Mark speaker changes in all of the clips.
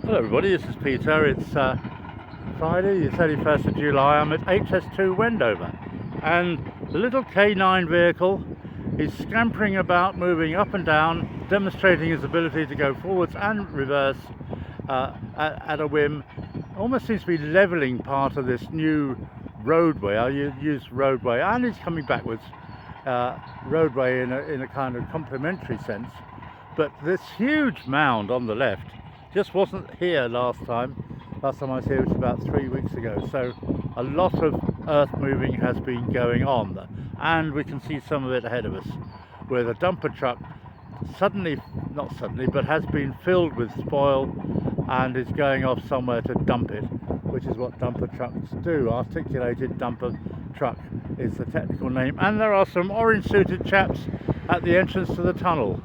Speaker 1: Hello everybody, this is Peter. It's Friday, the 31st of July. I'm at HS2 Wendover and the little K9 vehicle is scampering about, moving up and down, demonstrating his ability to go forwards and reverse at a whim. Almost seems to be levelling part of this new roadway. I use roadway, and he's coming backwards. Roadway in a kind of complementary sense. But this huge mound on the left just wasn't here last time I was here, which was about 3 weeks ago. So a lot of earth moving has been going on, and we can see some of it ahead of us, where the dumper truck not suddenly, but has been filled with spoil and is going off somewhere to dump it, which is what dumper trucks do. Articulated dumper truck is the technical name. And there are some orange suited chaps at the entrance to the tunnel,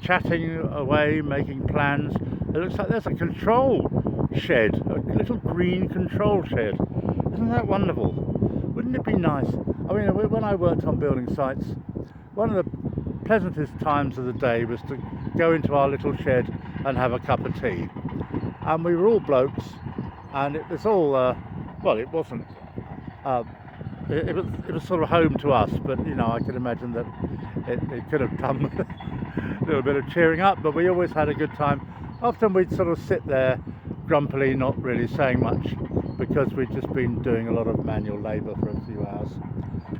Speaker 1: chatting away, making plans. It looks like there's a control shed, a little green control shed. Isn't that wonderful? Wouldn't it be nice? I mean, when I worked on building sites, one of the pleasantest times of the day was to go into our little shed and have a cup of tea. And we were all blokes, and it was all, well, it wasn't, it was sort of home to us, but you know, I can imagine that it could have done a little bit of cheering up, but we always had a good time. Often we'd sort of sit there grumpily, not really saying much, because we'd just been doing a lot of manual labour for a few hours.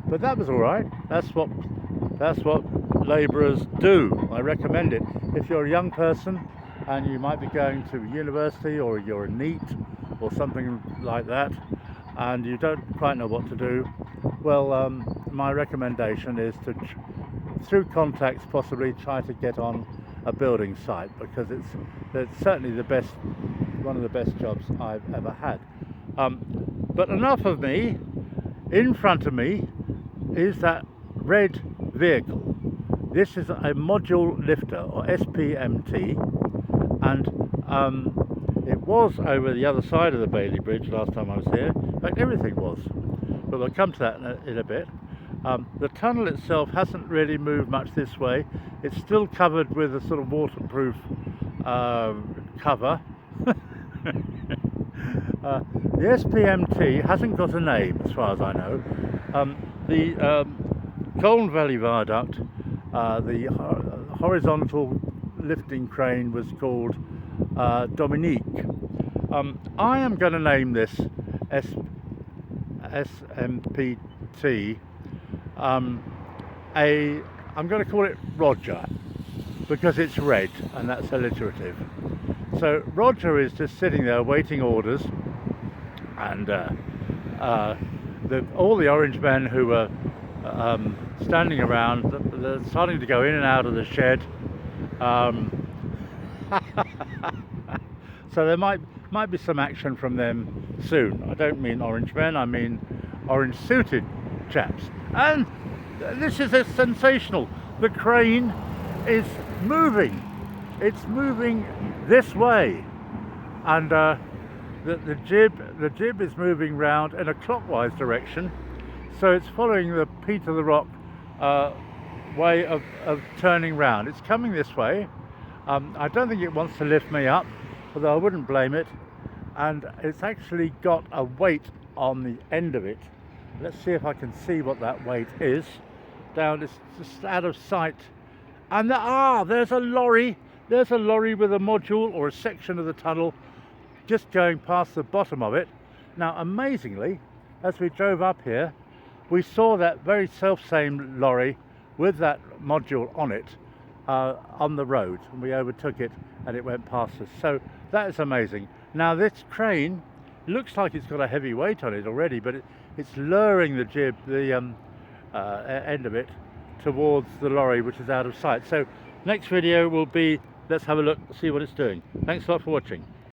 Speaker 1: But that was all right. That's what labourers do. I recommend it. If you're a young person and you might be going to university, or you're a NEET or something like that, and you don't quite know what to do, well, my recommendation is to, through contacts, possibly try to get on a building site, because it's certainly one of the best jobs I've ever had. But enough of me. In front of me is that red vehicle. This is a module lifter, or SPMT, and it was over the other side of the Bailey Bridge last time I was here. In fact, everything was, but we'll come to that in a bit. The tunnel itself hasn't really moved much this way. It's still covered with a sort of waterproof cover. The SPMT hasn't got a name, as far as I know. The Colne Valley Viaduct, the horizontal lifting crane, was called Dominique. I am going to name this SMPT. I'm going to call it Roger, because it's red and that's alliterative. So Roger is just sitting there waiting orders, and all the orange men who were standing around, they're starting to go in and out of the shed. So there might be some action from them soon. I don't mean orange men, I mean orange suited chaps. And this is sensational. The crane is moving. It's moving this way, and the jib is moving round in a clockwise direction, so it's following the Peter the Rock way of turning round. It's coming this way. I don't think it wants to lift me up, although I wouldn't blame it, and it's actually got a weight on the end of it. Let's see if I can see what that weight is. Down, it's just out of sight, and there's a lorry. There's a lorry with a module or a section of the tunnel just going past the bottom of it. Now, amazingly, as we drove up here, we saw that very self-same lorry with that module on it on the road, and we overtook it and it went past us. So that is amazing. Now, this crane looks like it's got a heavy weight on it already, but it's lowering the jib, the end of it, towards the lorry, which is out of sight. So next video will be, let's have a look, see what it's doing. Thanks a lot for watching.